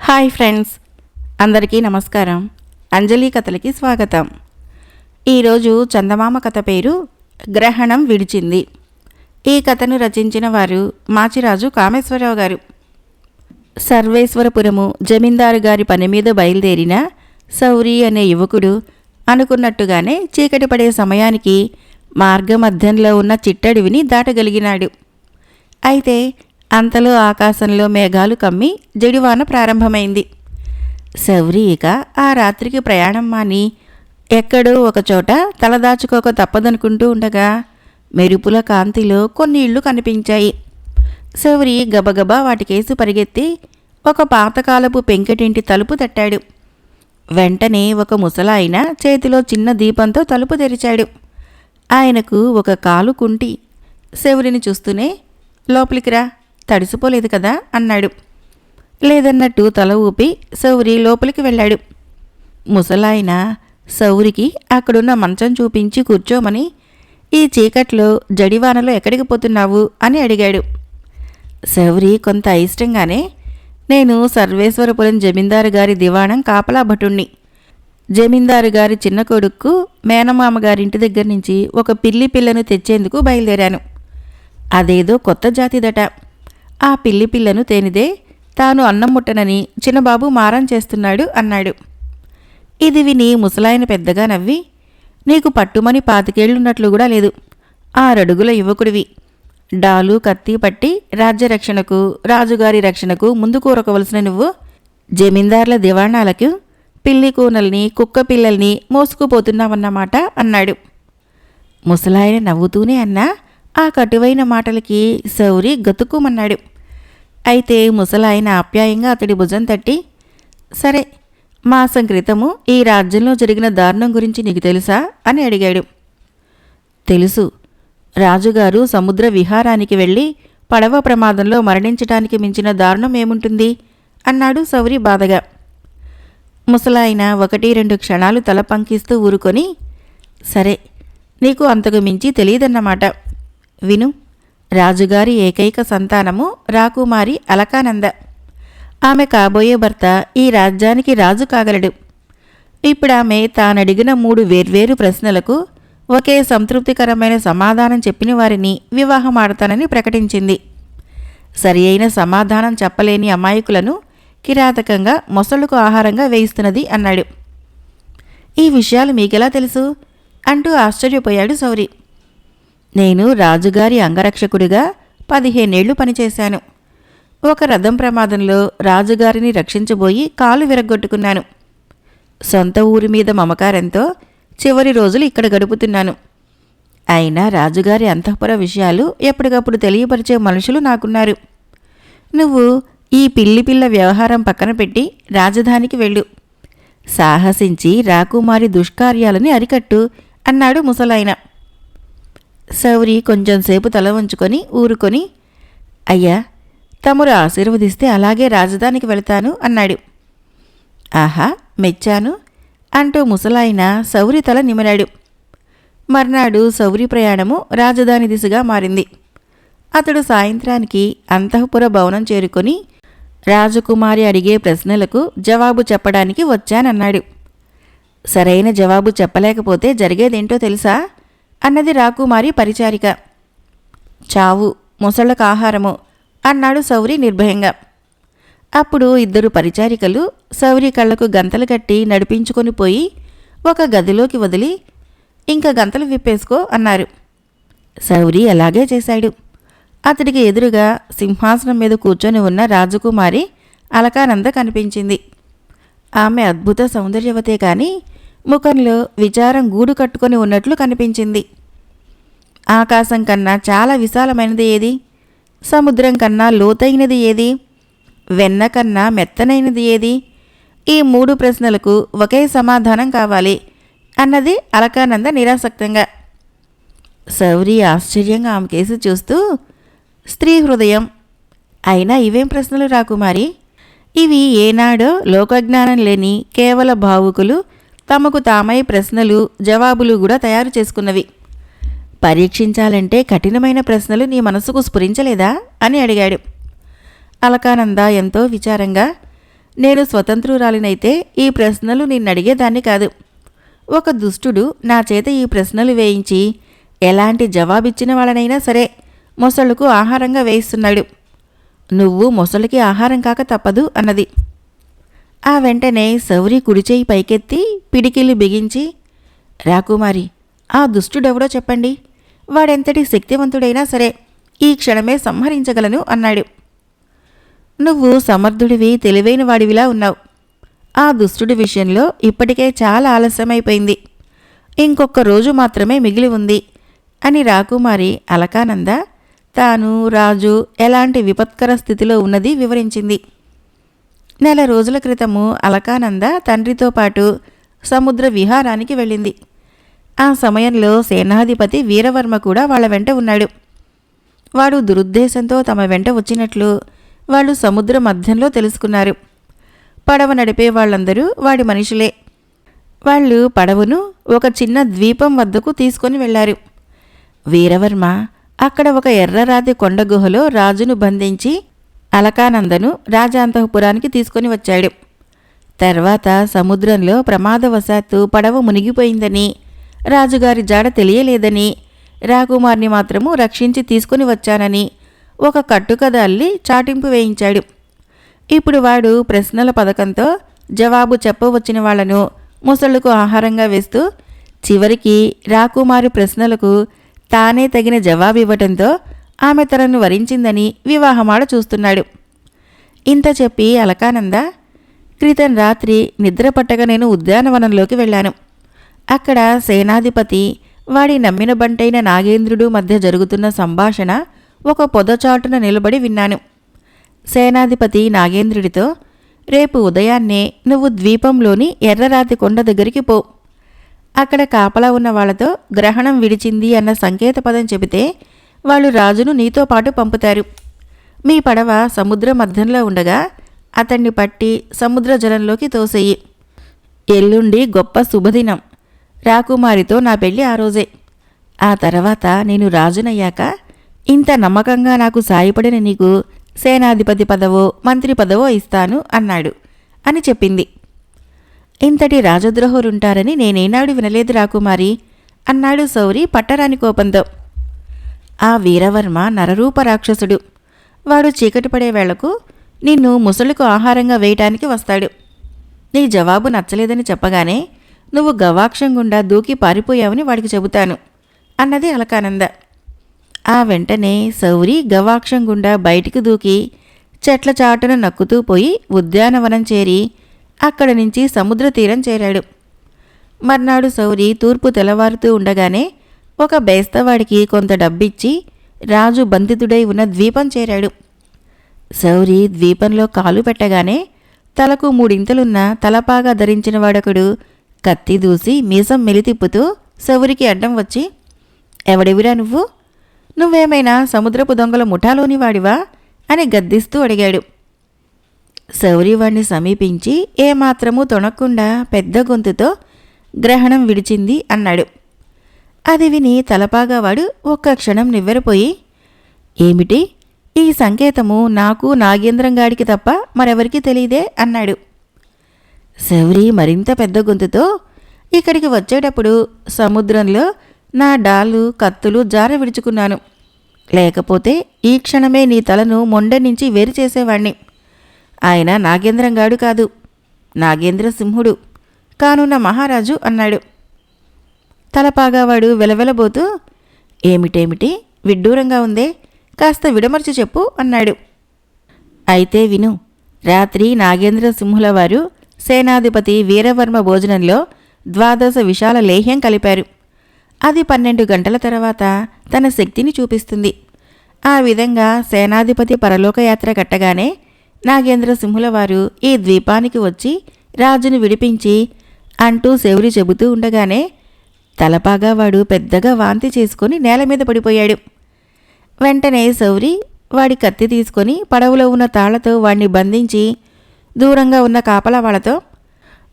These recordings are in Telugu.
హాయ్ ఫ్రెండ్స్, అందరికీ నమస్కారం. అంజలి కథలకి స్వాగతం. ఈరోజు చందమామ కథ పేరు గ్రహణం విడిచింది. ఈ కథను రచించిన వారు మాచిరాజు కామేశ్వరరావు గారు. సర్వేశ్వరపురము జమీందారు గారి పని మీద బయలుదేరిన సౌరి అనే యువకుడు అనుకున్నట్టుగానే చీకటి పడే సమయానికి మార్గమధ్యంలో ఉన్న చిట్టడివిని దాటగలిగినాడు. అయితే అంతలో ఆకాశంలో మేఘాలు కమ్మి జడివాన ప్రారంభమైంది. సౌరి ఇక ఆ రాత్రికి ప్రయాణం మాని ఎక్కడో ఒకచోట తలదాచుకోక తప్పదనుకుంటూ ఉండగా మెరుపుల కాంతిలో కొన్ని ఇళ్ళు కనిపించాయి. సౌరి గబగబా వాటికేసి పరిగెత్తి ఒక పాతకాలపు పెంకెటింటి తలుపు తట్టాడు. వెంటనే ఒక ముసలాయన చేతిలో చిన్న దీపంతో తలుపు తెరిచాడు. ఆయనకు ఒక కాలు కుంటి. సౌరిని చూస్తూనే లోపలికి రా, తడిసిపోలేదు కదా అన్నాడు. లేదన్నట్టు తల ఊపి సౌరి లోపలికి వెళ్ళాడు. ముసలాయన సౌరికి అక్కడున్న మంచం చూపించి కూర్చోమని, ఈ చీకట్లో జడివానలో ఎక్కడికి పోతున్నావు అని అడిగాడు. సౌరి కొంత అయిష్టంగానే, నేను సర్వేశ్వరపురం జమీందారు గారి దివాణం కాపలా భటుణ్ణి. జమీందారు గారి చిన్న కొడుక్కు మేనమామ గారింటి దగ్గర నుంచి ఒక పిల్లి పిల్లను తెచ్చేందుకు బయలుదేరాను. అదేదో కొత్త జాతిదట. ఆ పిల్లి పిల్లను తేనిదే తాను అన్నం ముట్టనని చిన్నబాబు మారం చేస్తున్నాడు అన్నాడు. ఇది విని ముసలాయన పెద్దగా నవ్వి, నీకు పట్టుమని 25 ఏళ్లున్నట్లు కూడా లేదు. 6 అడుగుల యువకుడివి. డాలు కత్తి పట్టి రాజ్యరక్షణకు రాజుగారి రక్షణకు ముందు కూరకవలసిన నువ్వు జమీందార్ల దివాణాలకు పిల్లి కూనల్ని కుక్క పిల్లల్ని మోసుకుపోతున్నావన్నమాట అన్నాడు. ముసలాయన నవ్వుతూనే అన్నా ఆ కటువైన మాటలకి సౌరి గతుక్కుమన్నాడు. అయితే ముసలాయన ఆప్యాయంగా అతడి భుజం తట్టి, సరే, మాసం క్రితము ఈ రాజ్యంలో జరిగిన దారుణం గురించి నీకు తెలుసా అని అడిగాడు. తెలుసు. రాజుగారు సముద్ర విహారానికి వెళ్ళి పడవ ప్రమాదంలో మరణించటానికి మించిన దారుణం ఏముంటుంది అన్నాడు సౌరి బాధగా. ముసలాయన 1-2 క్షణాలు తల పంకిస్తూ ఊరుకొని, సరే, నీకు అంతకు మించి తెలియదన్నమాట. విను. రాజుగారి ఏకైక సంతానము రాకుమారి అలకానంద. ఆమె కాబోయే భర్త ఈ రాజ్యానికి రాజు కాగలడు. ఇప్పుడామె తానడిగిన 3 వేర్వేరు ప్రశ్నలకు ఒకే సంతృప్తికరమైన సమాధానం చెప్పిన వారిని వివాహమాడతానని ప్రకటించింది. సరి అయిన సమాధానం చెప్పలేని అమాయకులను కిరాతకంగా మొసళ్లకు ఆహారంగా వేయిస్తున్నది అన్నాడు. ఈ విషయాలు మీకెలా తెలుసు అంటూ ఆశ్చర్యపోయాడు సౌరి. నేను రాజుగారి అంగరక్షకుడిగా 15 ఏళ్లు పనిచేశాను. ఒక రథం ప్రమాదంలో రాజుగారిని రక్షించబోయి కాలు విరగ్గొట్టుకున్నాను. సొంత ఊరి మీద మమకారంతో చివరి రోజులు ఇక్కడ గడుపుతున్నాను. అయినా రాజుగారి అంతఃపుర విషయాలు ఎప్పటికప్పుడు తెలియపరిచే మనుషులు నాకున్నారు. నువ్వు ఈ పిల్లి పిల్ల వ్యవహారం పక్కన పెట్టి రాజధానికి వెళ్ళు. సాహసించి రాకుమారి దుష్కార్యాలని అరికట్టు అన్నాడు ముసలాయన. సౌరి కొంచెంసేపు తల వంచుకొని ఊరుకొని, అయ్యా, తమరు ఆశీర్వదిస్తే అలాగే రాజధానికి వెళతాను అన్నాడు. ఆహా, మెచ్చాను అంటూ ముసలాయన సౌరి తల నిమిరాడు. మర్నాడు సౌరి ప్రయాణము రాజధాని దిశగా మారింది. అతడు సాయంత్రానికి అంతఃపుర భవనం చేరుకొని రాజకుమారి అడిగే ప్రశ్నలకు జవాబు చెప్పడానికి వచ్చానన్నాడు. సరైన జవాబు చెప్పలేకపోతే జరిగేదేంటో తెలుసా అన్నది రాకుమారి పరిచారిక. చావు, మొసళ్ళకు ఆహారము అన్నాడు సౌరి నిర్భయంగా. అప్పుడు 2 పరిచారికలు సౌరి కళ్లకు గంతలు కట్టి నడిపించుకొని పోయి ఒక గదిలోకి వదిలి, ఇంకా గంతలు విప్పేసుకో అన్నారు. సౌరి అలాగే చేశాడు. అతడికి ఎదురుగా సింహాసనం మీద కూర్చొని ఉన్న రాజకుమారి అలకానంద కనిపించింది. ఆమె అద్భుత సౌందర్యవతే కాని ముఖంలో విచారం గూడు కట్టుకొని ఉన్నట్లు కనిపించింది. ఆకాశం కన్నా చాలా విశాలమైనది ఏది? సముద్రం కన్నా లోతైనది ఏది? వెన్న కన్నా మెత్తనైనది ఏది? ఈ 3 ప్రశ్నలకు ఒకే సమాధానం కావాలి అన్నది అలకానంద నిరాసక్తంగా. సౌరి ఆశ్చర్యంగా ఆమె కేసి చూస్తూ, స్త్రీ హృదయం. అయినా ఇవేం ప్రశ్నలు రాకుమారి? ఇవి ఏనాడో లోకజ్ఞానం లేని కేవల భావుకులు తమకు తామై ప్రశ్నలు జవాబులు కూడా తయారు చేసుకున్నవి. పరీక్షించాలంటే కఠినమైన ప్రశ్నలు నీ మనసుకు స్ఫురించలేదా అని అడిగాడు. అలకానంద ఎంతో విచారంగా, నేను స్వతంత్రురాలినైతే ఈ ప్రశ్నలు నిన్నడిగేదాన్ని కాదు. ఒక దుష్టుడు నా చేత ఈ ప్రశ్నలు వేయించి ఎలాంటి జవాబిచ్చిన వాళ్ళనైనా సరే మొసళ్ళకు ఆహారంగా వేయిస్తున్నాడు. నువ్వు మొసలికి ఆహారం కాక తప్పదు అన్నది. ఆ వెంటనే సౌరి కుడిచేయి పైకెత్తి పిడికిళ్ళు బిగించి, రాకుమారి, ఆ దుష్టుడెవడో చెప్పండి. వాడెంతటి శక్తివంతుడైనా సరే ఈ క్షణమే సంహరించగలను అన్నాడు. నువ్వు సమర్థుడివి, తెలివైన వాడివిలా ఉన్నావు. ఆ దుష్టుడి విషయంలో ఇప్పటికే చాలా ఆలస్యమైపోయింది. ఇంకొక రోజు మాత్రమే మిగిలి ఉంది అని రాకుమారి అలకానంద తాను, రాజు ఎలాంటి విపత్కర స్థితిలో ఉన్నది వివరించింది. నెల రోజుల క్రితము అలకానంద తండ్రితో పాటు సముద్ర విహారానికి వెళ్ళింది. ఆ సమయంలో సేనాధిపతి వీరవర్మ కూడా వాళ్ళ వెంట ఉన్నాడు. వాడు దురుద్దేశంతో తమ వెంట వచ్చినట్లు వాళ్ళు సముద్ర మధ్యంలో తెలుసుకున్నారు. పడవ నడిపే వాళ్ళందరూ వాడి మనుషులే. వాళ్ళు పడవను ఒక చిన్న ద్వీపం వద్దకు తీసుకొని వెళ్లారు. వీరవర్మ అక్కడ ఒక ఎర్రరాతి కొండ గుహలో రాజును బంధించి అలకానందను రాజాంతఃపురానికి తీసుకొని వచ్చాడు. తర్వాత సముద్రంలో ప్రమాదవశాత్తు పడవ మునిగిపోయిందని, రాజుగారి జాడ తెలియలేదని, రాకుమార్ని మాత్రము రక్షించి తీసుకుని వచ్చానని ఒక కట్టుకథ అల్లి చాటింపు వేయించాడు. ఇప్పుడు వాడు ప్రశ్నల పథకంతో జవాబు చెప్పవచ్చిన వాళ్లను ముసళ్లకు ఆహారంగా వేస్తూ చివరికి రాకుమారి ప్రశ్నలకు తానే తగిన జవాబివ్వటంతో ఆమె తనను వరించిందని వివాహమాడ చూస్తున్నాడు. ఇంత చెప్పి అలకానంద, క్రితం రాత్రి నిద్రపట్టగా నేను ఉద్యానవనంలోకి వెళ్ళాను. అక్కడ సేనాధిపతి, వాడి నమ్మిన బంటైన నాగేంద్రుడు మధ్య జరుగుతున్న సంభాషణ ఒక పొదచాటున నిలబడి విన్నాను. సేనాధిపతి నాగేంద్రుడితో, రేపు ఉదయాన్నే నువ్వు ద్వీపంలోని ఎర్రరాతి కొండ దగ్గరికి పో. అక్కడ కాపలా ఉన్న వాళ్లతో గ్రహణం విడిచింది అన్న సంకేత పదం చెబితే వాళ్ళు రాజును నీతో పాటు పంపుతారు. మీ పడవ సముద్ర మధ్యంలో ఉండగా అతన్ని పట్టి సముద్ర జలంలోకి తోసేయి. ఎల్లుండి గొప్ప శుభదినం. రాకుమారితో నా పెళ్ళి ఆ రోజే. ఆ తర్వాత నేను రాజునయ్యాక ఇంత నమ్మకంగా నాకు సాయపడిన నీకు సేనాధిపతి పదవో మంత్రి పదవో ఇస్తాను అన్నాడు అని చెప్పింది. ఇంతటి రాజద్రోహులుంటారని నేనేనాడు వినలేదు రాకుమారి అన్నాడు సౌరి పట్టరాని కోపంతో. ఆ వీరవర్మ నరరూప రాక్షసుడు. వాడు చీకటి పడే వేళకు నిన్ను ముసలుకు ఆహారంగా వేయటానికి వస్తాడు. నీ జవాబు నచ్చలేదని చెప్పగానే నువ్వు గవాక్షం గుండా దూకి పారిపోయావని వాడికి చెబుతాను అన్నది అలకానంద. ఆ వెంటనే సౌరి గవాక్షం గుండా బయటికి దూకి చెట్ల చాటున నక్కుతూ పోయి ఉద్యానవనం చేరి అక్కడి నుంచి సముద్ర తీరం చేరాడు. మర్నాడు సౌరి తూర్పు తెల్లవారుతూ ఉండగానే ఒక బేస్తవాడికి కొంత డబ్బిచ్చి రాజు బంధితుడై ఉన్న ద్వీపం చేరాడు. సౌరి ద్వీపంలో కాలు పెట్టగానే తలకు 3 ఇంతలున్న తలపాగా ధరించిన వాడొకడు కత్తి దూసి మీసం మెలితిప్పుతూ సౌరికి అడ్డం వచ్చి, ఎవడివిరా నువ్వు? నువ్వేమైనా సముద్రపు దొంగల ముఠాలోని వాడివా అని గద్దిస్తూ అడిగాడు. సౌరి వాణ్ణి సమీపించి ఏమాత్రమూ తొణక్కుండా పెద్ద గొంతుతో గ్రహణం విడిచింది అన్నాడు. అది విని తలపాగావాడు ఒక్క క్షణం నివ్వెరపోయి, ఏమిటి ఈ సంకేతము నాకు నాగేంద్రంగాడికి తప్ప మరెవరికి తెలీదే అన్నాడు. సౌరి మరింత పెద్ద గొంతుతో, ఇక్కడికి వచ్చేటప్పుడు సముద్రంలో నా డాలు కత్తులు జార విడుచుకున్నాను. లేకపోతే ఈ క్షణమే నీ తలను మొండ నుంచి వేరు చేసేవాణ్ణి. ఆయన నాగేంద్రంగాడు కాదు, నాగేంద్ర సింహుడు కానున్న మహారాజు అన్నాడు. తలపాగావాడు వెలవెలబోతూ, ఏమిటేమిటి విడ్డూరంగా ఉందే, కాస్త విడమర్చి చెప్పు అన్నాడు. అయితే విను. రాత్రి నాగేంద్ర సింహుల వారు సేనాధిపతి వీరవర్మ భోజనంలో 12 విశాల లేహ్యం కలిపారు. అది 12 గంటల తర్వాత తన శక్తిని చూపిస్తుంది. ఆ విధంగా సేనాధిపతి పరలోకయాత్ర కట్టగానే నాగేంద్ర సింహుల వారు ఈ ద్వీపానికి వచ్చి రాజును విడిపించి అంటూ శౌరి చెబుతూ ఉండగానే తలపాగావాడు పెద్దగా వాంతి చేసుకుని నేల మీద పడిపోయాడు. వెంటనే శౌరి వాడి కత్తి తీసుకొని పడవలో ఉన్న తాళ్లతో వాణ్ణి బంధించి దూరంగా ఉన్న కాపలా వాళ్లతో,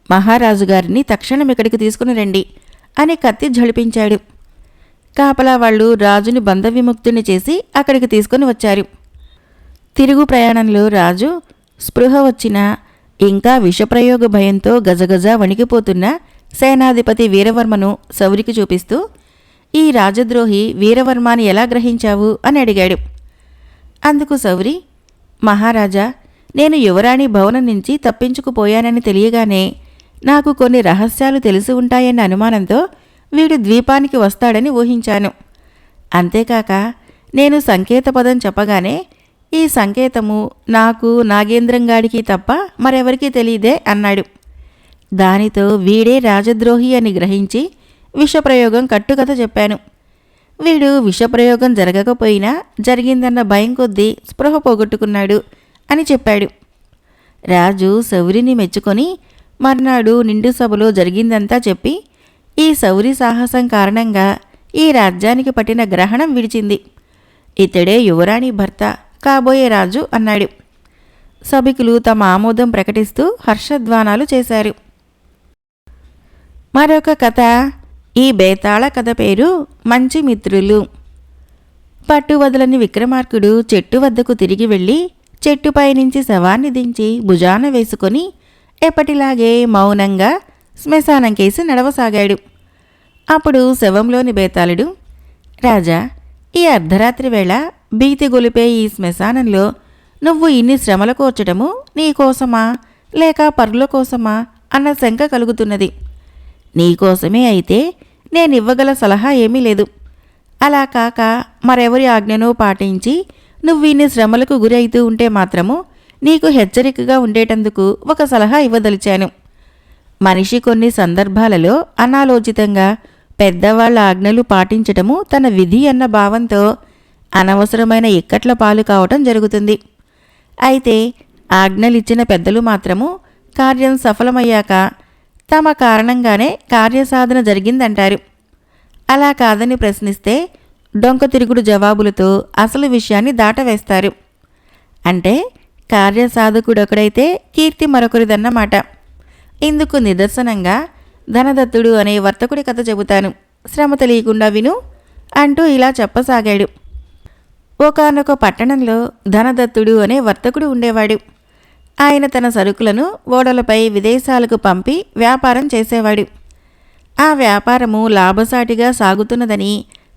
మహారాజుగారిని తక్షణం ఇక్కడికి తీసుకుని రండి అని కత్తి ఝళిపించాడు. కాపలా వాళ్ళు రాజుని బంధవిముక్తుని చేసి అక్కడికి తీసుకొని వచ్చారు. తిరుగు ప్రయాణంలో రాజు స్పృహ వచ్చినా ఇంకా విషప్రయోగ భయంతో గజగజ వణికిపోతున్న సేనాధిపతి వీరవర్మను శౌరికి చూపిస్తూ, ఈ రాజద్రోహి వీరవర్మాని ఎలా గ్రహించావు అని అడిగాడు. అందుకు శౌరి, మహారాజా, నేను యువరాణి భవనం నుంచి తప్పించుకుపోయానని తెలియగానే నాకు కొన్ని రహస్యాలు తెలిసి ఉంటాయన్న అనుమానంతో వీడు ద్వీపానికి వస్తాడని ఊహించాను. అంతేకాక నేను సంకేతపదం చెప్పగానే ఈ సంకేతము నాకు నాగేంద్రంగాడికి తప్ప మరెవరికీ తెలియదే అన్నాడు. దానితో వీడే రాజద్రోహి అని గ్రహించి విషప్రయోగం కట్టుకథ చెప్పాను. వీడు విషప్రయోగం జరగకపోయినా జరిగిందన్న భయం కొద్దీ స్పృహ పోగొట్టుకున్నాడు అని చెప్పాడు. రాజు శౌరిని మెచ్చుకొని మర్నాడు నిండు సభలో జరిగిందంతా చెప్పి, ఈ శౌరి సాహసం కారణంగా ఈ రాజ్యానికి పట్టిన గ్రహణం విడిచింది. ఇతడే యువరాణి భర్త, కాబోయే రాజు అన్నాడు. సభికులు తమ ఆమోదం ప్రకటిస్తూ హర్షధ్వానాలు చేశారు. మరొక కథ. ఈ బేతాళ కథ పేరు మంచి మిత్రులు. పట్టువదలని విక్రమార్కుడు చెట్టు వద్దకు తిరిగి వెళ్ళి చెట్టుపై నుంచి శవాన్ని దించి భుజాన వేసుకొని ఎప్పటిలాగే మౌనంగా శ్మశానం కేసి నడవసాగాడు. అప్పుడు శవంలోని బేతాళుడు, రాజా, ఈ అర్ధరాత్రి వేళ భీతి గొలిపే ఈ శ్మశానంలో నువ్వు ఇన్ని శ్రమల కోర్చడము నీకోసమా లేక పరుల కోసమా అన్న శంక కలుగుతున్నది. నీకోసమే అయితే నేనివ్వగల సలహా ఏమీ లేదు. అలా కాక మరెవరి ఆజ్ఞనో పాటించి నువ్వు ఇన్ని శ్రమలకు గురి అవుతూ ఉంటే మాత్రము నీకు హెచ్చరికగా ఉండేటందుకు ఒక సలహా ఇవ్వదలిచాను. మనిషి కొన్ని సందర్భాలలో అనాలోచితంగా పెద్దవాళ్ల ఆజ్ఞలు పాటించటము తన విధి అన్న భావంతో అనవసరమైన ఇక్కట్ల పాలు కావటం జరుగుతుంది. అయితే ఆజ్ఞలిచ్చిన పెద్దలు మాత్రము కార్యం సఫలమయ్యాక తమ కారణంగానే కార్యసాధన జరిగిందంటారు. అలా కాదని ప్రశ్నిస్తే డొంక తిరుగుడు జవాబులతో అసలు విషయాన్ని దాటవేస్తారు. అంటే కార్యసాధకుడొకడైతే కీర్తి మరొకరిదన్నమాట. ఇందుకు నిదర్శనంగా ధనదత్తుడు అనే వర్తకుడి కథ చెబుతాను, శ్రమ తెలియకుండా విను అంటూ ఇలా చెప్పసాగాడు. ఒకానొక పట్టణంలో ధనదత్తుడు అనే వర్తకుడు ఉండేవాడు. ఆయన తన సరుకులను ఓడలపై విదేశాలకు పంపి వ్యాపారం చేసేవాడు. ఆ వ్యాపారము లాభసాటిగా సాగుతున్నదని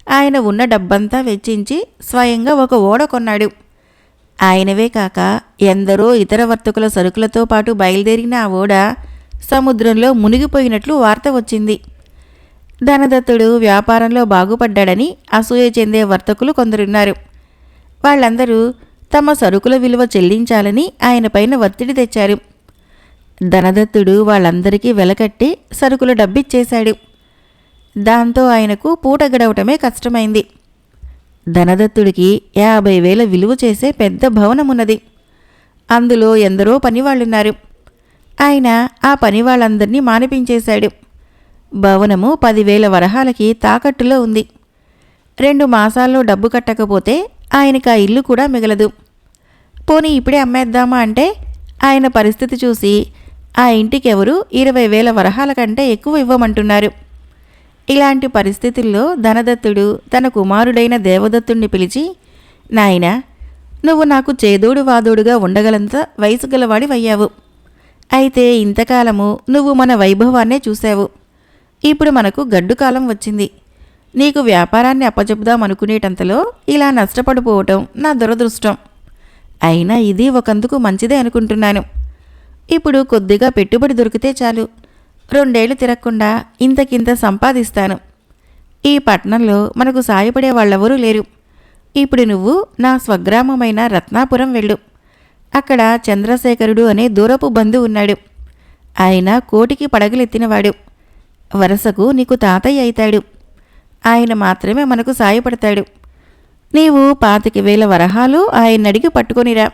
ఆయన ఉన్న డబ్బంతా వెచ్చించి స్వయంగా ఒక ఓడ కొన్నాడు. ఆయనవే కాక ఎందరో ఇతర వర్తకుల సరుకులతో పాటు బయలుదేరిన ఆ ఓడ సముద్రంలో మునిగిపోయినట్లు వార్త వచ్చింది. ధనదత్తుడు వ్యాపారంలో బాగుపడ్డాడని అసూయ చెందే వర్తకులు కొందరున్నారు. వాళ్ళందరూ తమ సరుకుల విలువ చెల్లించాలని ఆయనపైన ఒత్తిడి తెచ్చారు. ధనదత్తుడు వాళ్ళందరికీ వెలకట్టి సరుకుల డబ్బిచ్చేశాడు. దాంతో ఆయనకు పూట గడవటమే కష్టమైంది. ధనదత్తుడికి 50,000 విలువ చేసే పెద్ద భవనమున్నది. అందులో ఎందరో పనివాళ్ళున్నారు. ఆయన ఆ పనివాళ్ళందరినీ మానిపించేశాడు. భవనము 10,000 వరహాలకి తాకట్టులో ఉంది. 2 మాసాల్లో డబ్బు కట్టకపోతే ఆయనకు ఆ ఇల్లు కూడా మిగలదు. పోనీ ఇప్పుడే అమ్మేద్దామా అంటే ఆయన పరిస్థితి చూసి ఆ ఇంటికెవరు 20,000 వరహాల కంటే ఎక్కువ ఇవ్వమంటున్నారు. ఇలాంటి పరిస్థితుల్లో ధనదత్తుడు తన కుమారుడైన దేవదత్తుణ్ణి పిలిచి, నాయనా, నువ్వు నాకు చేదోడు వాదోడుగా ఉండగలంత వయసు గలవాడివయ్యావు. అయితే ఇంతకాలము నువ్వు మన వైభవాన్నే చూశావు. ఇప్పుడు మనకు గడ్డు కాలం వచ్చింది. నీకు వ్యాపారాన్ని అప్పచెప్దామనుకునేటంతలో ఇలా నష్టపడిపోవటం నా దురదృష్టం. అయినా ఇది ఒకందుకు మంచిదే అనుకుంటున్నాను. ఇప్పుడు కొద్దిగా పెట్టుబడి దొరికితే చాలు, 2 ఏళ్లు తిరగకుండా ఇంతకింత సంపాదిస్తాను. ఈ పట్టణంలో మనకు సాయపడే వాళ్ళెవరూ లేరు. ఇప్పుడు నువ్వు నా స్వగ్రామమైన రత్నాపురం వెళ్ళు. అక్కడ చంద్రశేఖరుడు అనే దూరపు బంధువు ఉన్నాడు. ఆయన కోటికి పడగలెత్తినవాడు. వరసకు నీకు తాతయ్య అవుతాడు. ఆయన మాత్రమే మనకు సాయపడతాడు. నీవు 25,000 వరహాలు ఆయన్నడిగి పట్టుకొనిరా.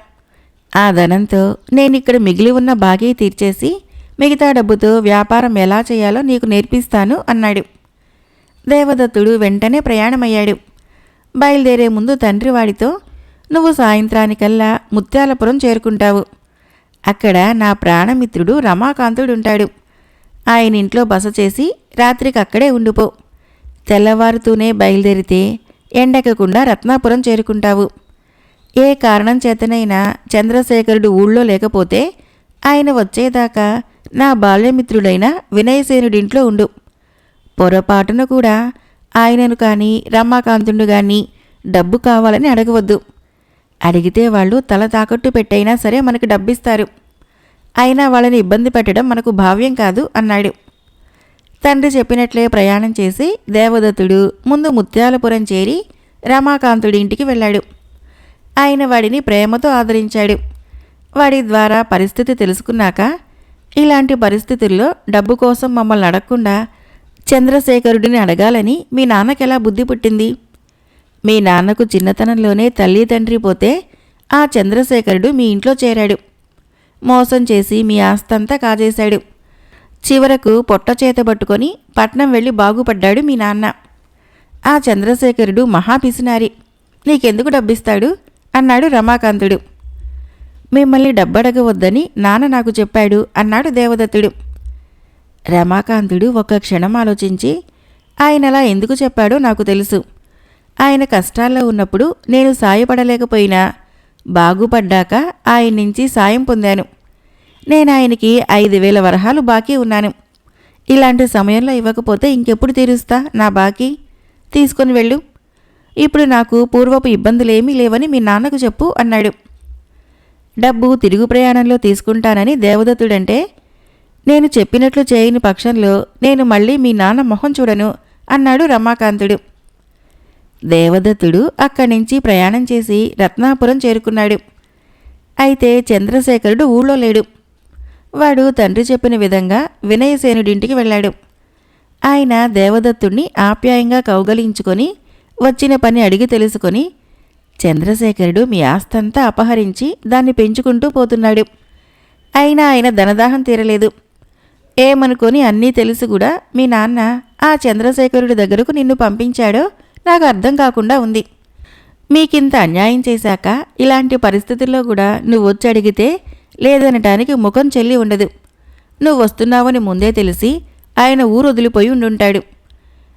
ఆ ధనంతో నేనిక్కడ మిగిలి ఉన్న బాకీ తీర్చేసి మిగతా డబ్బుతో వ్యాపారం ఎలా చేయాలో నీకు నేర్పిస్తాను అన్నాడు. దేవదత్తుడు వెంటనే ప్రయాణమయ్యాడు. బయలుదేరే ముందు తండ్రి వాడితో, నువ్వు సాయంత్రానికల్లా ముత్యాలపురం చేరుకుంటావు. అక్కడ నా ప్రాణమిత్రుడు రమాకాంతుడుంటాడు. ఆయన ఇంట్లో బస చేసి రాత్రికి అక్కడే ఉండిపో. తెల్లవారుతూనే బయలుదేరితే ఎండెక్కకుండా రత్నాపురం చేరుకుంటావు. ఏ కారణం చేతనైనా చంద్రశేఖరుడు ఊళ్ళో లేకపోతే ఆయన వచ్చేదాకా నా బాల్యమిత్రుడైన వినయసేనుడింట్లో ఉండు. పొరపాటున కూడా ఆయనను కానీ రమాకాంతుడు కానీ డబ్బు కావాలని అడగవద్దు. అడిగితే వాళ్ళు తల తాకట్టు పెట్టైనా సరే మనకు డబ్బిస్తారు. అయినా వాళ్ళని ఇబ్బంది పెట్టడం మనకు భావ్యం కాదు అన్నాడు. తండ్రి చెప్పినట్లే ప్రయాణం చేసి దేవదత్తుడు ముందు ముత్యాలపురం చేరి రమాకాంతుడి ఇంటికి వెళ్ళాడు. ఆయన వాడిని ప్రేమతో ఆదరించాడు. వాడి ద్వారా పరిస్థితి తెలుసుకున్నాక, ఇలాంటి పరిస్థితుల్లో డబ్బు కోసం మమ్మల్ని అడగకుండా చంద్రశేఖరుడిని అడగాలని మీ నాన్నకెలా బుద్ధి పుట్టింది? మీ నాన్నకు చిన్నతనంలోనే తల్లి తండ్రి పోతే ఆ చంద్రశేఖరుడు మీ ఇంట్లో చేరాడు. మోసం చేసి మీ ఆస్తంతా కాజేశాడు. చివరకు పొట్ట చేత పట్టుకొని పట్నం వెళ్ళి బాగుపడ్డాడు మీ నాన్న. ఆ చంద్రశేఖరుడు మహాపిసినారి. నీకెందుకు డబ్బిస్తాడు అన్నాడు రమాకాంతుడు. మిమ్మల్ని డబ్బడగవద్దని నాన్న నాకు చెప్పాడు అన్నాడు దేవదత్తుడు. రమాకాంతుడు ఒక్క క్షణం ఆలోచించి, ఆయనలా ఎందుకు చెప్పాడో నాకు తెలుసు. ఆయన కష్టాల్లో ఉన్నప్పుడు నేను సాయపడలేకపోయినా బాగుపడ్డాక ఆయన నుంచి సాయం పొందాను. నేను ఆయనకి 5,000 వరహాలు బాకీ ఉన్నాను. ఇలాంటి సమయంలో ఇవ్వకపోతే ఇంకెప్పుడు తీరుస్తా నా బాకీ? తీసుకొని వెళ్ళు. ఇప్పుడు నాకు పూర్వపు ఇబ్బందులేమీ లేవని మీ నాన్నకు చెప్పు అన్నాడు. డబ్బు తిరుగు ప్రయాణంలో తీసుకుంటానని దేవదత్తుడంటే, నేను చెప్పినట్లు చేయని పక్షంలో నేను మళ్ళీ మీ నాన్న మొహం చూడను అన్నాడు రమాకాంతుడు. దేవదత్తుడు అక్కడి నుంచి ప్రయాణం చేసి రత్నాపురం చేరుకున్నాడు. అయితే చంద్రశేఖరుడు ఊళ్ళో లేడు. వాడు తండ్రి చెప్పిన విధంగా వినయసేనుడింటికి వెళ్ళాడు. ఆయన దేవదత్తుణ్ణి ఆప్యాయంగా కౌగలించుకొని వచ్చిన పని అడిగి తెలుసుకొని, చంద్రశేఖరుడు మీ ఆస్తంతా అపహరించి దాన్ని పెంచుకుంటూ పోతున్నాడు. అయినా ఆయన ధనదాహం తీరలేదు. ఏమనుకొని అన్నీ తెలిసి కూడా మీ నాన్న ఆ చంద్రశేఖరుడి దగ్గరకు నిన్ను పంపించాడో నాకు అర్థం కాకుండా ఉంది. మీకింత అన్యాయం చేశాక ఇలాంటి పరిస్థితుల్లో కూడా నువ్వు వచ్చి అడిగితే లేదనటానికి ముఖం చెల్లి ఉండదు. నువ్వు వస్తున్నావని ముందే తెలిసి ఆయన ఊరు వదిలిపోయి ఉండుంటాడు.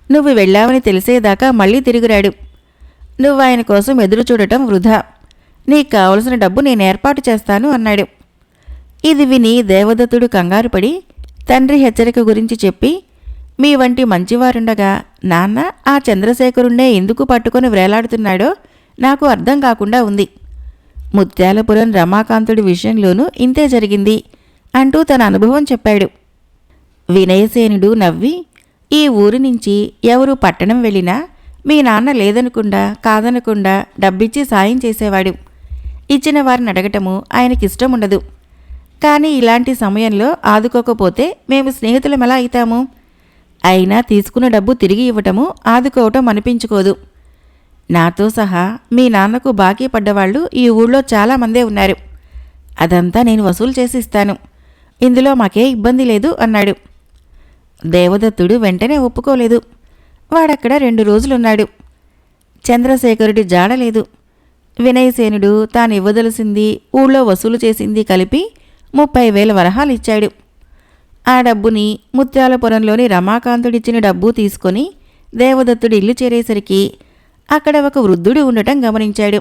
నువ్వు వెళ్ళావని తెలిసేదాకా మళ్ళీ తిరిగిరాడు. నువ్వు ఆయన కోసం ఎదురు చూడటం వృధా. నీకు కావలసిన డబ్బు నేను ఏర్పాటు చేస్తాను అన్నాడు. ఇది విని దేవదత్తుడు కంగారుపడి తండ్రి హెచ్చరిక గురించి చెప్పి, మీ వంటి మంచివారుండగా నాన్న ఆ చంద్రశేఖరుణ్ణే ఎందుకు పట్టుకొని వ్రేలాడుతున్నాడో నాకు అర్థం కాకుండా ఉంది. ముత్యాలపురం రమాకాంతుడి విషయంలోనూ ఇంతే జరిగింది అంటూ తన అనుభవం చెప్పాడు. వినయసేనుడు నవ్వి, ఈ ఊరి నుంచి ఎవరు పట్టణం వెళ్ళినా మీ నాన్న లేదనకుండా కాదనకుండా డబ్బిచ్చి సాయం చేసేవాడు. ఇచ్చిన వారిని అడగటము ఆయనకిష్టం ఉండదు. కానీ ఇలాంటి సమయంలో ఆదుకోకపోతే మేము స్నేహితులం ఎలా అవుతాము? అయినా తీసుకున్న డబ్బు తిరిగి ఇవ్వటము ఆదుకోవటం అనిపించుకోదు. నాతో సహా మీ నాన్నకు బాకీ పడ్డవాళ్ళు ఈ ఊళ్ళో చాలామందే ఉన్నారు. అదంతా నేను వసూలు చేసి ఇస్తాను. ఇందులో మాకే ఇబ్బంది లేదు అన్నాడు. దేవదత్తుడు వెంటనే ఒప్పుకోలేదు. వాడక్కడ 2 రోజులున్నాడు. చంద్రశేఖరుడి జాడలేదు. వినయసేనుడు తాను ఇవ్వదలసింది ఊళ్ళో వసూలు చేసింది కలిపి 30,000 వరహాలు ఇచ్చాడు. ఆ డబ్బుని ముత్యాలపురంలోని రమాకాంతుడిచ్చిన డబ్బు తీసుకొని దేవదత్తుడి ఇల్లు చేరేసరికి అక్కడ ఒక వృద్ధుడు ఉండటం గమనించాడు.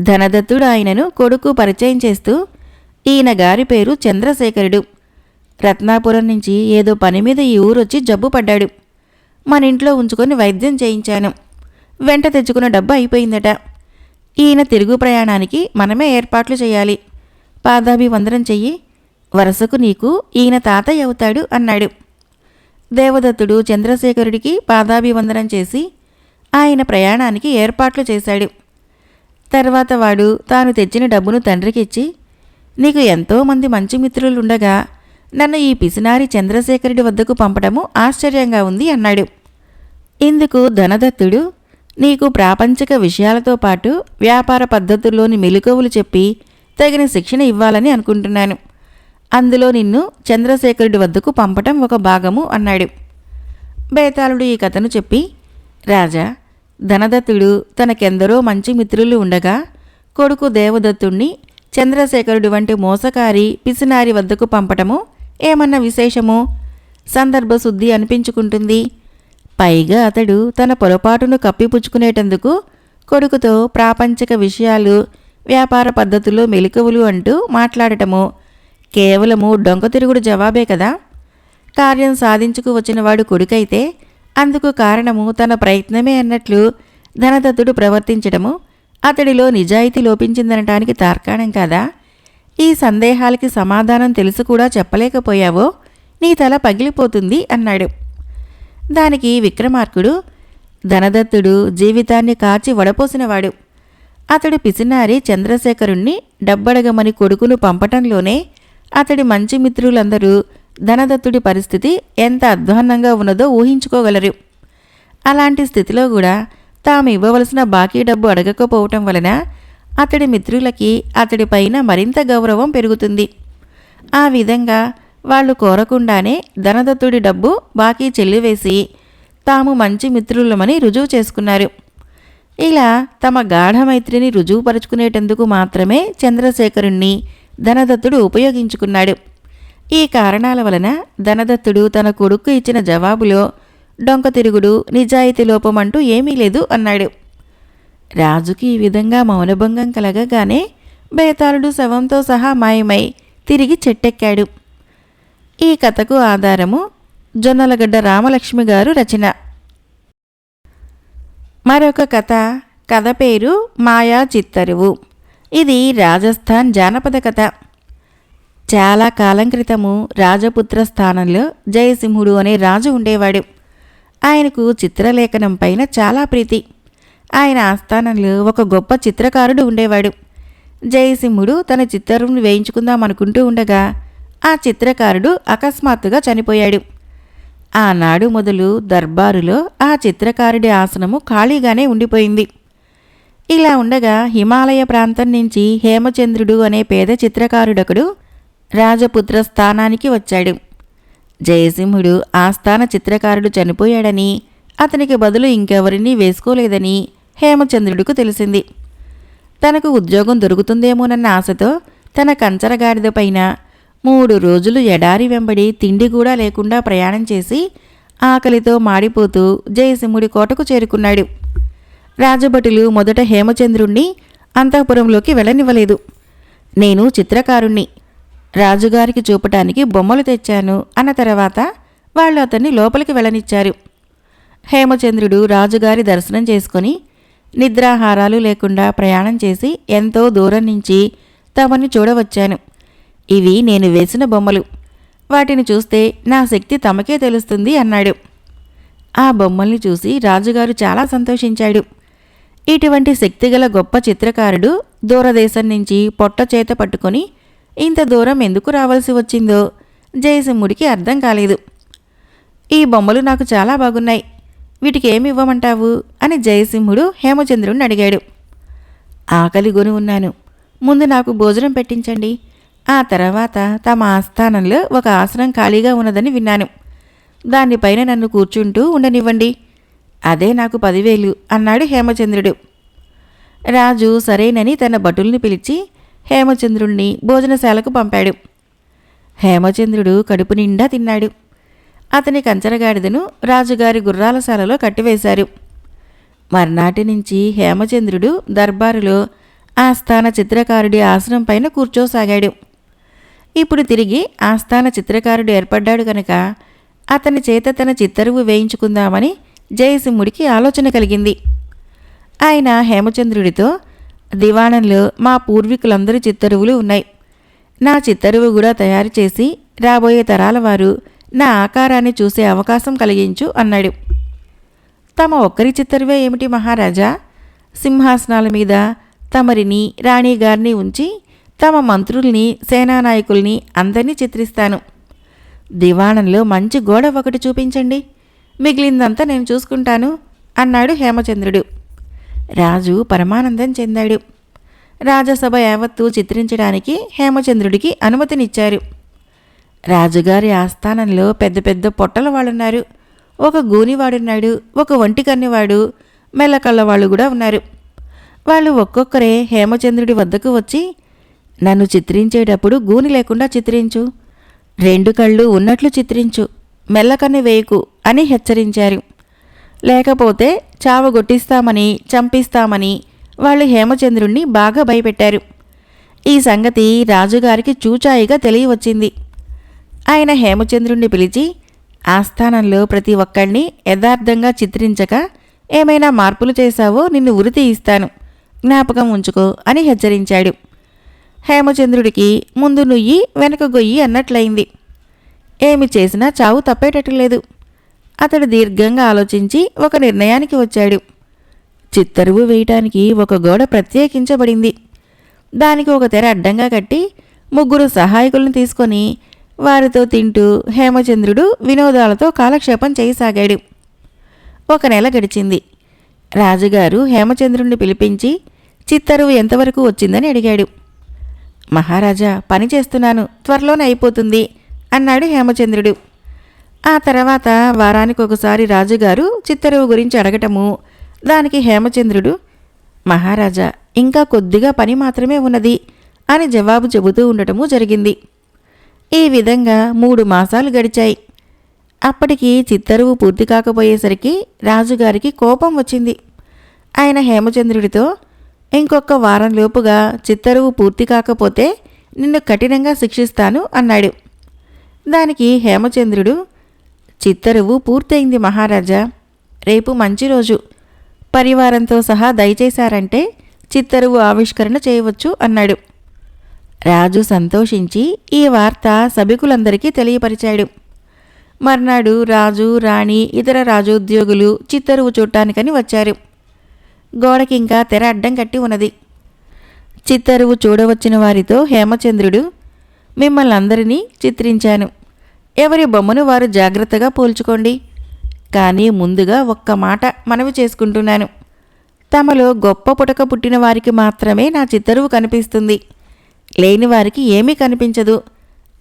ధనదత్తుడు ఆయనను కొడుకు పరిచయం చేస్తూ, ఈయన గారి పేరు చంద్రశేఖరుడు. రత్నాపురం నుంచి ఏదో పని మీద ఈ ఊరొచ్చి జబ్బు పడ్డాడు. మన ఇంట్లో ఉంచుకొని వైద్యం చేయించాను. వెంట తెచ్చుకున్న డబ్బు అయిపోయిందట. ఈయన తిరుగు ప్రయాణానికి మనమే ఏర్పాట్లు చేయాలి. పాదాభివందనం చెయ్యి. వరసకు నీకు ఈయన తాతయ్య అవుతాడు అన్నాడు. దేవదత్తుడు చంద్రశేఖరుడికి పాదాభివందనం చేసి ఆయన ప్రయాణానికి ఏర్పాట్లు చేశాడు. తర్వాత వాడు తాను తెచ్చిన డబ్బును తండ్రికిచ్చి, నీకు ఎంతోమంది మంచి మిత్రులుండగా నన్ను ఈ పిసినారి చంద్రశేఖరుడి వద్దకు పంపడము ఆశ్చర్యంగా ఉంది అన్నాడు. ఇందుకు ధనదత్తుడు, నీకు ప్రాపంచిక విషయాలతో పాటు వ్యాపార పద్ధతుల్లోని మెలకువలు చెప్పి తగిన శిక్షణ ఇవ్వాలని అనుకుంటున్నాను. అందులో నిన్ను చంద్రశేఖరుడి వద్దకు పంపటం ఒక భాగము అన్నాడు. బేతాళుడు ఈ కథను చెప్పి, రాజా, ధనదత్తుడు తనకెందరో మంచి మిత్రులు ఉండగా కొడుకు దేవదత్తుణ్ణి చంద్రశేఖరుడి వంటి మోసకారి పిసినారి వద్దకు పంపటము ఏమన్నా విశేషమో? సందర్భశుద్ధి అనిపించుకుంటుంది. పైగా అతడు తన పొరపాటును కప్పిపుచ్చుకునేటందుకు కొడుకుతో ప్రాపంచిక విషయాలు, వ్యాపార పద్ధతుల్లో మెలకువలు అంటూ మాట్లాడటము కేవలము డొంక తిరుగుడు జవాబే కదా. కార్యం సాధించుకు వచ్చినవాడు కొడుకైతే అందుకు కారణము తన ప్రయత్నమే అన్నట్లు ధనదత్తుడు ప్రవర్తించడము అతడిలో నిజాయితీ లోపించిందనటానికి తార్కాణం కాదా? ఈ సందేహాలకి సమాధానం తెలుసు కూడా చెప్పలేకపోయావో నీ తల పగిలిపోతుంది అన్నాడు. దానికి విక్రమార్కుడు, ధనదత్తుడు జీవితాన్ని కాచి వడపోసినవాడు. అతడు పిసినారి చంద్రశేఖరుణ్ణి డబ్బడగమని కొడుకును పంపటంలోనే అతడి మంచి మిత్రులందరూ ధనదత్తుడి పరిస్థితి ఎంత అధ్వాన్నంగా ఉన్నదో ఊహించుకోగలరు. అలాంటి స్థితిలో కూడా తాము ఇవ్వవలసిన బాకీ డబ్బు అడగకపోవటం వలన అతడి మిత్రులకి అతడిపైన మరింత గౌరవం పెరుగుతుంది. ఆ విధంగా వాళ్ళు కోరకుండానే ధనదత్తుడి డబ్బు బాకీ చెల్లివేసి తాము మంచి మిత్రులమని రుజువు చేసుకున్నారు. ఇలా తమ గాఢమైత్రిని రుజువుపరుచుకునేటందుకు మాత్రమే చంద్రశేఖరుణ్ణి ధనదత్తుడు ఉపయోగించుకున్నాడు. ఈ కారణాల వలన ధనదత్తుడు తన కొడుకు ఇచ్చిన జవాబులో డొంక తిరుగుడు, నిజాయితీ లోపమంటూ ఏమీ లేదు అన్నాడు. రాజుకి ఈ విధంగా మౌనభంగం కలగగానే బేతాళుడు శవంతో సహా మాయమై తిరిగి చెట్టెక్కాడు. ఈ కథకు ఆధారము జొన్నలగడ్డ రామలక్ష్మి గారు రచన. మరొక కథ పేరు మాయా చిత్తరువు. ఇది రాజస్థాన్ జానపద కథ. చాలా కాలం క్రితము రాజపుత్ర స్థానంలో జయసింహుడు అనే రాజు ఉండేవాడు. ఆయనకు చిత్రలేఖనం పైన చాలా ప్రీతి. ఆయన ఆస్థానంలో ఒక గొప్ప చిత్రకారుడు ఉండేవాడు. జయసింహుడు తన చిత్తరువును వేయించుకుందామనుకుంటూ ఉండగా ఆ చిత్రకారుడు అకస్మాత్తుగా చనిపోయాడు. ఆనాడు మొదలు దర్బారులో ఆ చిత్రకారుడి ఆసనము ఖాళీగానే ఉండిపోయింది. ఇలా ఉండగా హిమాలయ ప్రాంతం నుంచి హేమచంద్రుడు అనే పేద చిత్రకారుడొకడు రాజపుత్ర స్థానానికి వచ్చాడు. జయసింహుడు ఆస్థాన చిత్రకారుడు చనిపోయాడని, అతనికి బదులు ఇంకెవరినీ వేసుకోలేదని హేమచంద్రుడికి తెలిసింది. తనకు ఉద్యోగం దొరుకుతుందేమోనన్న ఆశతో తన కంచరగాడిద పైన 3 రోజులు ఎడారి వెంబడి తిండి కూడా లేకుండా ప్రయాణం చేసి ఆకలితో మాడిపోతూ జయసింహుడి కోటకు చేరుకున్నాడు. రాజభటులు మొదట హేమచంద్రుణ్ణి అంతఃపురంలోకి వెళ్ళనివ్వలేదు. నేను చిత్రకారుణ్ణి, రాజుగారికి చూపటానికి బొమ్మలు తెచ్చాను అన్న తర్వాత వాళ్ళు అతన్ని లోపలికి వెళ్ళనిచ్చారు. హేమచంద్రుడు రాజుగారి దర్శనం చేసుకుని నిద్రాహారాలు లేకుండా ప్రయాణం చేసి ఎంతో దూరం నుంచి తమని చూడవచ్చాను. ఇవి నేను వేసిన బొమ్మలు. వాటిని చూస్తే నా శక్తి తమకే తెలుస్తుంది అన్నాడు. ఆ బొమ్మల్ని చూసి రాజుగారు చాలా సంతోషించాడు. ఇటువంటి శక్తిగల గొప్ప చిత్రకారుడు దూరదేశం నుంచి పొట్ట చేత పట్టుకొని ఇంత దూరం ఎందుకు రావాల్సి వచ్చిందో జయసింహుడికి అర్థం కాలేదు. ఈ బొమ్మలు నాకు చాలా బాగున్నాయి, వీటికి ఏమి ఇవ్వమంటావు అని జయసింహుడు హేమచంద్రుడిని అడిగాడు. ఆకలి కొని ఉన్నాను, ముందు నాకు భోజనం పెట్టించండి, ఆ తర్వాత తమ ఆస్థానంలో ఒక ఆసనం ఖాళీగా ఉన్నదని విన్నాను, దానిపైన నన్ను కూర్చుంటూ ఉండనివ్వండి, అదే నాకు 10,000 అన్నాడు హేమచంద్రుడు. రాజు సరేనని తన భటుల్ని పిలిచి హేమచంద్రుణ్ణి భోజనశాలకు పంపాడు. హేమచంద్రుడు కడుపు నిండా తిన్నాడు. అతని కంచరగాడిదను రాజుగారి గుర్రాలశాలలో కట్టివేశారు. మర్నాటి నుంచి హేమచంద్రుడు దర్బారులో ఆస్థాన చిత్రకారుడి ఆసనం పైన కూర్చోసాగాడు. ఇప్పుడు తిరిగి ఆస్థాన చిత్రకారుడు ఏర్పడ్డాడు కనుక అతని చేత తన చిత్తరువు వేయించుకుందామని జయసింహుడికి ఆలోచన కలిగింది. ఆయన హేమచంద్రుడితో, దివాణంలో మా పూర్వీకులందరి చిత్తరువులు ఉన్నాయి, నా చిత్తరువు కూడా తయారు చేసి రాబోయే తరాల వారు నా ఆకారాన్ని చూసే అవకాశం కలిగించు అన్నాడు. తమ ఒక్కరి చిత్తరువే ఏమిటి మహారాజా, సింహాసనాల మీద తమరిని, రాణిగారిని ఉంచి తమ మంత్రుల్ని, సేనానాయకుల్ని అందరినీ చిత్రిస్తాను. దివాణంలో మంచి గోడ ఒకటి చూపించండి, మిగిలిందంతా నేను చూసుకుంటాను అన్నాడు హేమచంద్రుడు. రాజు పరమానందం చెందాడు. రాజసభ యావత్తు చిత్రించడానికి హేమచంద్రుడికి అనుమతినిచ్చారు. రాజుగారి ఆస్థానంలో పెద్ద పెద్ద పొట్టల వాళ్ళున్నారు, ఒక గూనివాడున్నాడు, ఒక ఒంటికన్నివాడు, మెల్లకళ్ళవాళ్ళు కూడా ఉన్నారు. వాళ్ళు ఒక్కొక్కరే హేమచంద్రుడి వద్దకు వచ్చి, నన్ను చిత్రించేటప్పుడు గూని లేకుండా చిత్రించు, 2 కళ్ళు ఉన్నట్లు చిత్రించు, మెల్లకన్ను వేయకు అని హెచ్చరించారు. లేకపోతే చావగొట్టిస్తామని, చంపిస్తామని వాళ్ళు హేమచంద్రుణ్ణి బాగా భయపెట్టారు. ఈ సంగతి రాజుగారికి చూచాయిగా తెలియవచ్చింది. ఆయన హేమచంద్రుణ్ణి పిలిచి ఆస్థానంలో ప్రతి ఒక్కడిని యథార్థంగా చిత్రించక ఏమైనా మార్పులు చేశావో నిన్ను ఉరి తీయిస్తాను, జ్ఞాపకం ఉంచుకో అని హెచ్చరించాడు. హేమచంద్రుడికి ముందు నుయ్యి వెనక గొయ్యి అన్నట్లయింది. ఏమి చేసినా చావు తప్పేటట్టు లేదు. అతడు దీర్ఘంగా ఆలోచించి ఒక నిర్ణయానికి వచ్చాడు. చిత్తరువు వేయటానికి ఒక గోడ ప్రత్యేకించబడింది. దానికి ఒక తెర అడ్డంగా కట్టి 3 సహాయకులను తీసుకొని వారితో తింటూ హేమచంద్రుడు వినోదాలతో కాలక్షేపం చేయసాగాడు. 1 నెల గడిచింది. రాజుగారు హేమచంద్రుణ్ణి పిలిపించి చిత్తరువు ఎంతవరకు వచ్చిందని అడిగాడు. మహారాజా, పని చేస్తున్నాను, త్వరలోనే అయిపోతుంది అన్నాడు హేమచంద్రుడు. ఆ తర్వాత వారానికొకసారి రాజుగారు చిత్తరువు గురించి అడగటము, దానికి హేమచంద్రుడు మహారాజా, ఇంకా కొద్దిగా పని మాత్రమే ఉన్నది అని జవాబు చెబుతూ ఉండటము జరిగింది. ఈ విధంగా 3 మాసాలు గడిచాయి. అప్పటికి చిత్తరువు పూర్తి కాకపోయేసరికి రాజుగారికి కోపం వచ్చింది. ఆయన హేమచంద్రుడితో ఇంకొక వారంలోపుగా చిత్తరువు పూర్తి కాకపోతే నిన్ను కఠినంగా శిక్షిస్తాను అన్నాడు. దానికి హేమచంద్రుడు చిత్తరువు పూర్తయింది మహారాజా, రేపు మంచి రోజు, పరివారంతో సహా దయచేశారంటే చిత్తరువు ఆవిష్కరణ చేయవచ్చు అన్నాడు. రాజు సంతోషించి ఈ వార్త సభికులందరికీ తెలియపరిచాడు. మర్నాడు రాజు, రాణి, ఇతర రాజోద్యోగులు చిత్తరువు చూడటానికని వచ్చారు. గోడకింకా తెర అడ్డం కట్టి ఉన్నది. చిత్తరువు చూడవచ్చిన వారితో హేమచంద్రుడు, మిమ్మల్ని అందరినీ చిత్రించాను, ఎవరి బొమ్మను వారు జాగ్రత్తగా పోల్చుకోండి. కానీ ముందుగా ఒక్క మాట మనవి చేసుకుంటున్నాను. తమలో గొప్ప పుటక పుట్టిన వారికి మాత్రమే నా చిత్తరువు కనిపిస్తుంది, లేని వారికి ఏమీ కనిపించదు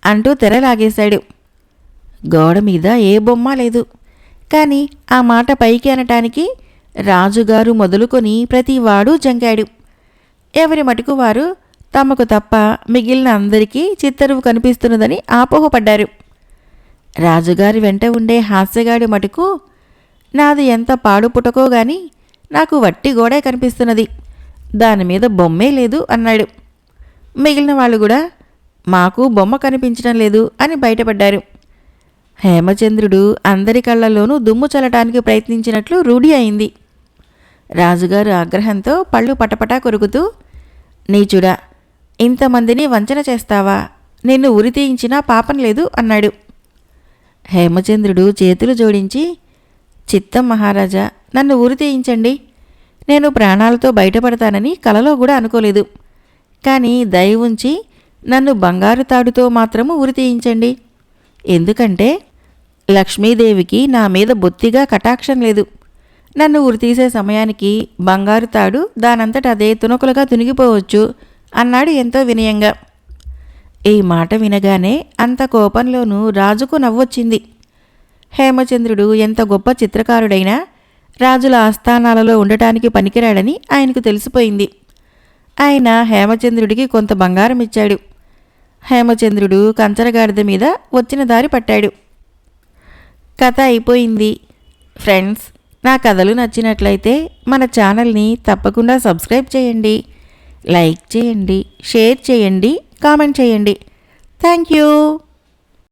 అంటూ తెరలాగేశాడు. గోడ మీద ఏ బొమ్మ లేదు. కానీ ఆ మాట పైకి అనటానికి రాజుగారు మొదలుకొని ప్రతివాడూ జంకాడు. ఎవరి మటుకు వారు తమకు తప్ప మిగిలిన అందరికీ చిత్తరువు కనిపిస్తున్నదని ఆపోహపడ్డారు. రాజుగారి వెంట ఉండే హాస్యగాడి మటుకు నాది ఎంత పాడు పుటకో గాని నాకు వట్టి గోడే కనిపిస్తున్నది, దానిమీద బొమ్మే లేదు అన్నాడు. మిగిలిన వాళ్ళు కూడా మాకు బొమ్మ కనిపించడం లేదు అని బయటపడ్డారు. హేమచంద్రుడు అందరి కళ్ళల్లోనూ దుమ్ము చల్లటానికి ప్రయత్నించినట్లు రూఢి అయింది. రాజుగారు ఆగ్రహంతో పళ్ళు పటపటా కొరుకుతూ, నీచుడా, ఇంతమందిని వంచన చేస్తావా, నిన్ను ఉరి తీయించినా పాపం లేదు అన్నాడు. హేమచంద్రుడు చేతులు జోడించి, చిత్తం మహారాజా, నన్ను ఉరి తీయించండి, నేను ప్రాణాలతో బయటపడతానని కలలో కూడా అనుకోలేదు. కానీ దయ ఉంచి నన్ను బంగారు తాడుతో మాత్రము ఉరి తీయించండి. ఎందుకంటే లక్ష్మీదేవికి నా మీద బొత్తిగా కటాక్షం లేదు. నన్ను ఉరితీసే సమయానికి బంగారు తాడు దానంతట అదే తునకులుగా తునిగిపోవచ్చు అన్నాడు ఎంతో వినయంగా. ఈ మాట వినగానే అంత కోపంలోనూ రాజుకు నవ్వొచ్చింది. హేమచంద్రుడు ఎంత గొప్ప చిత్రకారుడైనా రాజుల ఆస్థానాలలో ఉండటానికి పనికిరాడని ఆయనకు తెలిసిపోయింది. ఆయన హేమచంద్రుడికి కొంత బంగారం ఇచ్చాడు. హేమచంద్రుడు కంచరగాడిద మీద వచ్చిన దారి పట్టాడు. కథ అయిపోయింది. ఫ్రెండ్స్, నా కథలు నచ్చినట్లయితే మన ఛానల్ని తప్పకుండా సబ్స్క్రైబ్ చేయండి, లైక్ చేయండి, షేర్ చేయండి, కామెంట్ చేయండి. Thank you.